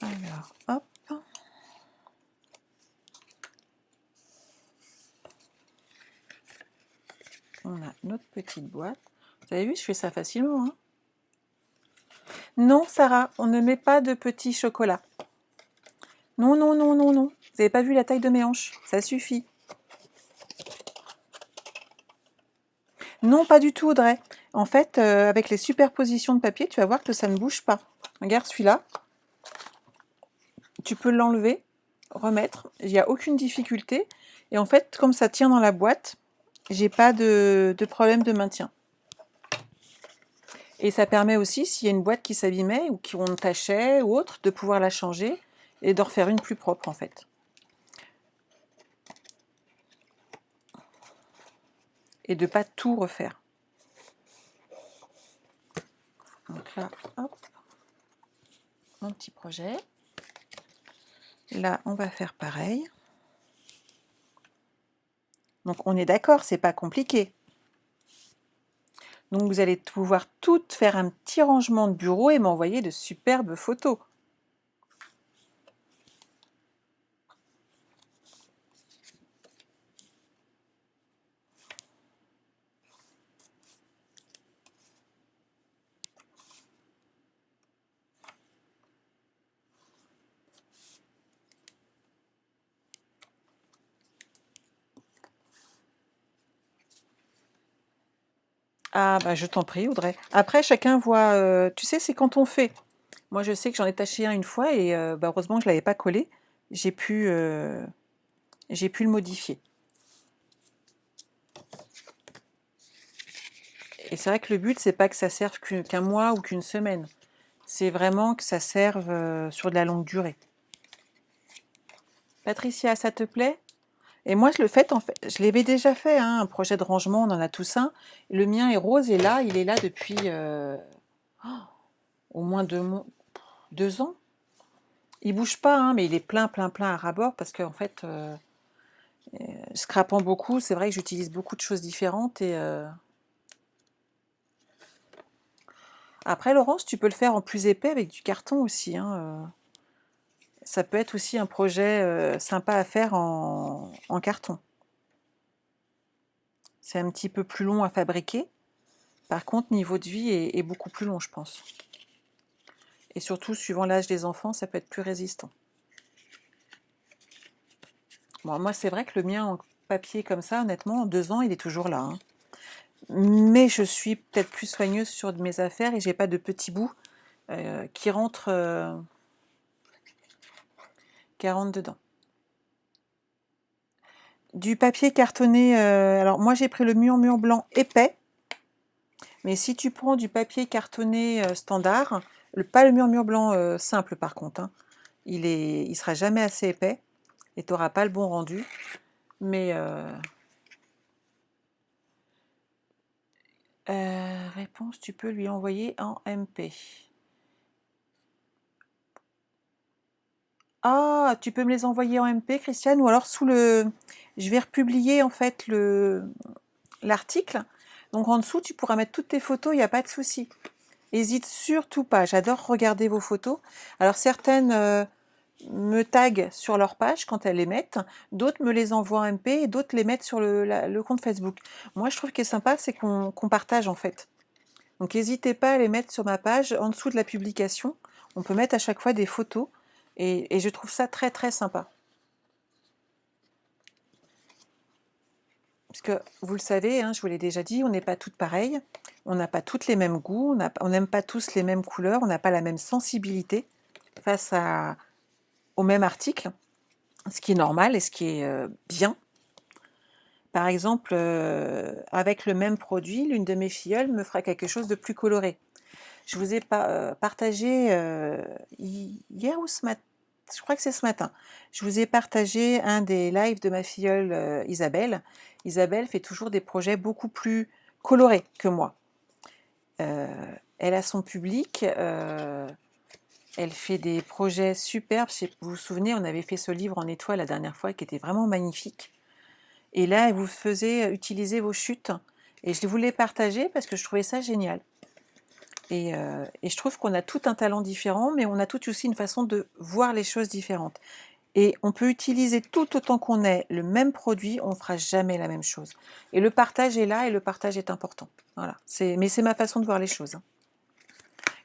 [SPEAKER 1] Alors, hop. On a notre petite boîte. Vous avez vu, je fais ça facilement. Hein. Non, Sarah, on ne met pas de petits chocolats. Non, non, non, non, non. Vous n'avez pas vu la taille de mes hanches. Ça suffit. Non, pas du tout, Audrey. En fait, avec les superpositions de papier, tu vas voir que ça ne bouge pas. Regarde celui-là. Tu peux l'enlever, remettre. Il n'y a aucune difficulté. Et en fait, comme ça tient dans la boîte, j'ai pas de problème de maintien. Et ça permet aussi, s'il y a une boîte qui s'abîmait ou qu'on tachait ou autre, de pouvoir la changer et d'en refaire une plus propre en fait. Et de ne pas tout refaire. Donc là, hop, mon petit projet. Là, on va faire pareil. Donc on est d'accord, c'est pas compliqué. Donc vous allez pouvoir toutes faire un petit rangement de bureau et m'envoyer de superbes photos. Ah bah je t'en prie Audrey. Après chacun voit, tu sais c'est quand on fait. Moi je sais que j'en ai taché un une fois et bah, heureusement que je ne l'avais pas collé. J'ai pu le modifier. Et c'est vrai que le but c'est pas que ça serve qu'un mois ou qu'une semaine. C'est vraiment que ça serve sur de la longue durée. Patricia, ça te plaît? Et moi, je le fais, je l'avais déjà fait, hein, un projet de rangement, on en a tous un. Le mien est rose et là, il est là depuis au moins 2 ans. Il bouge pas, hein, mais il est plein, plein, plein à ras-bord parce qu'en fait, scrapant beaucoup, c'est vrai que j'utilise beaucoup de choses différentes et Après, Laurence, tu peux le faire en plus épais avec du carton aussi, hein, ça peut être aussi un projet sympa à faire en carton. C'est un petit peu plus long à fabriquer. Par contre, niveau de vie est beaucoup plus long, je pense. Et surtout, suivant l'âge des enfants, ça peut être plus résistant. Bon, moi, c'est vrai que le mien en papier comme ça, honnêtement, en 2 ans, il est toujours là, hein. Mais je suis peut-être plus soigneuse sur mes affaires et j'ai pas de petits bouts qui rentrent dedans. Du papier cartonné, alors moi j'ai pris le mur blanc épais, mais si tu prends du papier cartonné standard, pas le mur blanc simple par contre, hein, il sera jamais assez épais et tu n'auras pas le bon rendu. Mais réponse, tu peux lui envoyer en MP. Ah, tu peux me les envoyer en MP, Christiane, ou alors je vais republier en fait l'article. Donc en dessous, tu pourras mettre toutes tes photos, il n'y a pas de souci. Hésite surtout pas, j'adore regarder vos photos. Alors certaines me taguent sur leur page quand elles les mettent, d'autres me les envoient en MP et d'autres les mettent sur le compte Facebook. Moi, je trouve que ce qui est sympa, c'est qu'on partage en fait. Donc n'hésitez pas à les mettre sur ma page, en dessous de la publication. On peut mettre à chaque fois des photos et je trouve ça très très sympa. Parce que vous le savez, hein, je vous l'ai déjà dit, on n'est pas toutes pareilles, on n'a pas toutes les mêmes goûts, on n'aime pas tous les mêmes couleurs, on n'a pas la même sensibilité face au même article, ce qui est normal et ce qui est bien. Par exemple, avec le même produit, l'une de mes filleules me fera quelque chose de plus coloré. Je vous ai partagé hier ou ce matin, je crois que c'est ce matin, je vous ai partagé un des lives de ma filleule Isabelle. Isabelle fait toujours des projets beaucoup plus colorés que moi. Elle a son public, elle fait des projets superbes. Vous vous souvenez, on avait fait ce livre en étoile la dernière fois qui était vraiment magnifique. Et là, elle vous faisait utiliser vos chutes. Et je voulais partager parce que je trouvais ça génial. Et je trouve qu'on a tout un talent différent, mais on a tout aussi une façon de voir les choses différentes. Et on peut utiliser tout autant qu'on est le même produit, on ne fera jamais la même chose. Et le partage est là et le partage est important. Voilà. Mais c'est ma façon de voir les choses, hein.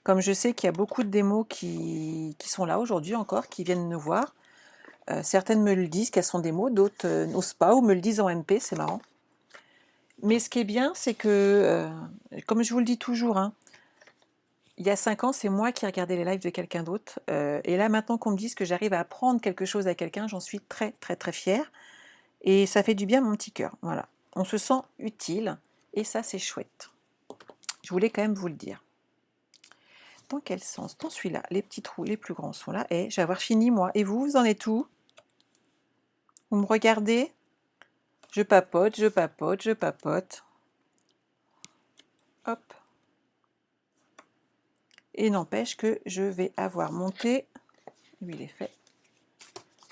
[SPEAKER 1] Comme je sais qu'il y a beaucoup de démos qui sont là aujourd'hui encore, qui viennent nous voir. Certaines me le disent qu'elles sont démos, d'autres n'osent pas ou me le disent en MP, c'est marrant. Mais ce qui est bien, c'est que, comme je vous le dis toujours, hein, il y a 5 ans, c'est moi qui regardais les lives de quelqu'un d'autre. Et là, maintenant qu'on me dise que j'arrive à apprendre quelque chose à quelqu'un, j'en suis très, très, très fière. Et ça fait du bien à mon petit cœur. Voilà. On se sent utile. Et ça, c'est chouette. Je voulais quand même vous le dire. Dans quel sens? Dans celui-là, les petits trous les plus grands sont là. Et je vais avoir fini, moi. Et vous, vous en êtes où? Vous me regardez? Je papote, je papote, je papote. Hop. Et n'empêche que je vais avoir monté, lui il est fait,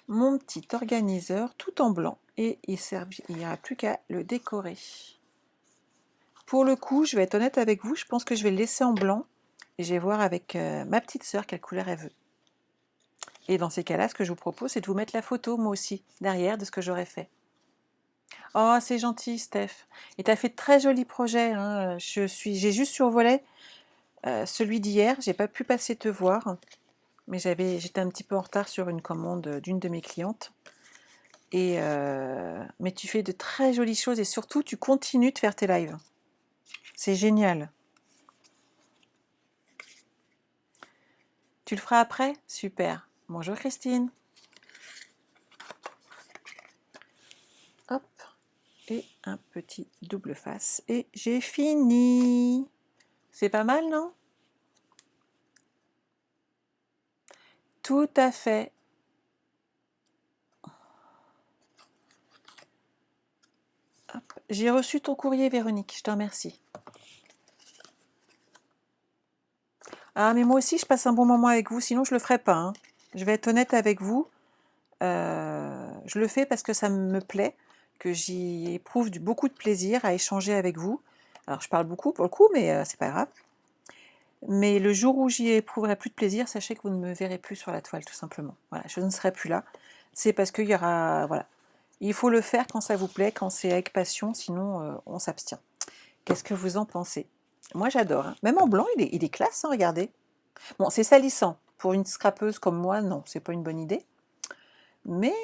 [SPEAKER 1] mon petit organiseur tout en blanc. Et il n'y aura plus qu'à le décorer. Pour le coup, je vais être honnête avec vous, je pense que je vais le laisser en blanc. Et je vais voir avec ma petite sœur quelle couleur elle veut. Et dans ces cas-là, ce que je vous propose, c'est de vous mettre la photo, moi aussi, derrière, de ce que j'aurais fait. Oh, c'est gentil, Steph. Et tu as fait de très jolis projets, hein. J'ai juste survolé celui d'hier. J'ai pas pu passer te voir, mais j'étais un petit peu en retard sur une commande d'une de mes clientes. Mais tu fais de très jolies choses et surtout, tu continues de faire tes lives. C'est génial. Tu le feras après? Super. Bonjour Christine. Hop. Et un petit double face. Et j'ai fini. C'est pas mal, non? Tout à fait. J'ai reçu ton courrier, Véronique. Je te remercie. Ah, mais moi aussi, je passe un bon moment avec vous. Sinon, je le ferais pas, hein. Je vais être honnête avec vous. Je le fais parce que ça me plaît, que j'y éprouve beaucoup de plaisir à échanger avec vous. Alors, je parle beaucoup pour le coup, mais c'est pas grave. Mais le jour où j'y éprouverai plus de plaisir, sachez que vous ne me verrez plus sur la toile, tout simplement. Voilà, je ne serai plus là. C'est parce qu'il y aura... Voilà. Il faut le faire quand ça vous plaît, quand c'est avec passion, sinon on s'abstient. Qu'est-ce que vous en pensez? Moi, j'adore. Hein. Même en blanc, il est classe, hein, regardez. Bon, c'est salissant. Pour une scrapeuse comme moi, non, c'est pas une bonne idée. Mais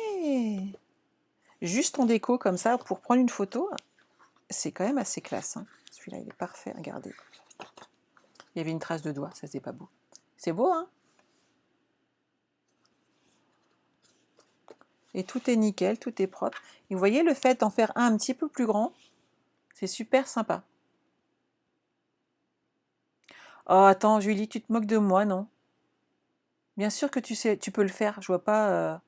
[SPEAKER 1] juste en déco comme ça, pour prendre une photo, c'est quand même assez classe. Hein. Celui-là, il est parfait, regardez. Il y avait une trace de doigt, ça c'est pas beau. C'est beau, hein? Et tout est nickel, tout est propre. Et vous voyez, le fait d'en faire un petit peu plus grand, c'est super sympa. Oh, attends, Julie, tu te moques de moi, non? Bien sûr que tu sais, tu peux le faire, je vois pas...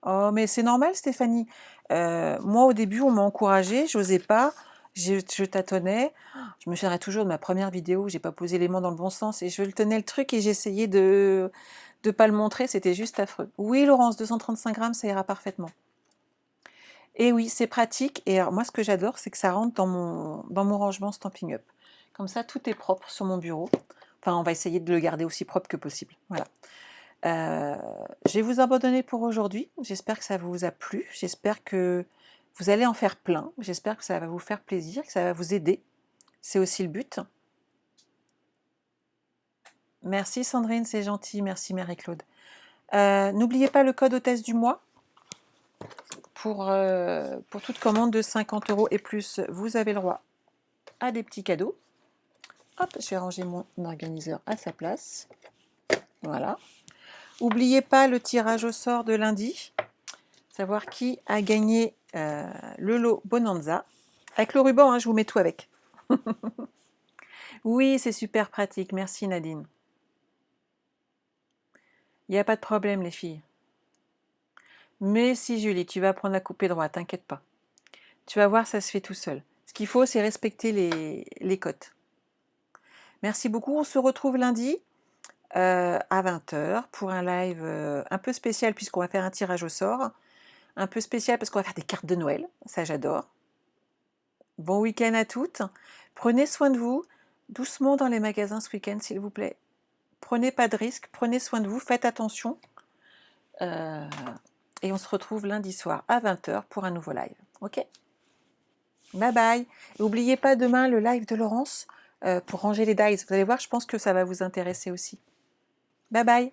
[SPEAKER 1] Oh, mais c'est normal, Stéphanie. Moi, au début, on m'a encouragée, j'osais pas, je tâtonnais. Je me souviendrai toujours de ma première vidéo où j'ai pas posé les mains dans le bon sens et je le tenais le truc et j'essayais de pas le montrer, c'était juste affreux. Oui, Laurence, 235 grammes, ça ira parfaitement. Et oui, c'est pratique. Et alors, moi, ce que j'adore, c'est que ça rentre dans mon rangement Stampin' Up. Comme ça, tout est propre sur mon bureau. Enfin, on va essayer de le garder aussi propre que possible. Voilà. Je vais vous abandonner pour aujourd'hui. J'espère que ça vous a plu. J'espère que vous allez en faire plein. J'espère que ça va vous faire plaisir, que ça va vous aider. C'est aussi le but. Merci Sandrine, c'est gentil. Merci Marie-Claude. N'oubliez pas le code hôtesse du mois. Pour toute commande de 50 € et plus, vous avez le droit à des petits cadeaux. Hop, je vais ranger mon organiseur à sa place. Voilà. N'oubliez pas le tirage au sort de lundi. Savoir qui a gagné le lot Bonanza. Avec le ruban, hein, je vous mets tout avec. Oui, c'est super pratique. Merci Nadine. Il n'y a pas de problème les filles. Mais si Julie, tu vas prendre la coupée droite, t'inquiète pas. Tu vas voir, ça se fait tout seul. Ce qu'il faut, c'est respecter les cotes. Merci beaucoup. On se retrouve lundi à 20 h pour un live un peu spécial puisqu'on va faire un tirage au sort. Un peu spécial parce qu'on va faire des cartes de Noël. Ça, j'adore. Bon week-end à toutes. Prenez soin de vous. Doucement dans les magasins ce week-end, s'il vous plaît. Prenez pas de risques. Prenez soin de vous. Faites attention. Et on se retrouve lundi soir à 20 h pour un nouveau live. Ok? Bye bye. N'oubliez pas demain le live de Laurence pour ranger les dies. Vous allez voir, je pense que ça va vous intéresser aussi. Bye bye.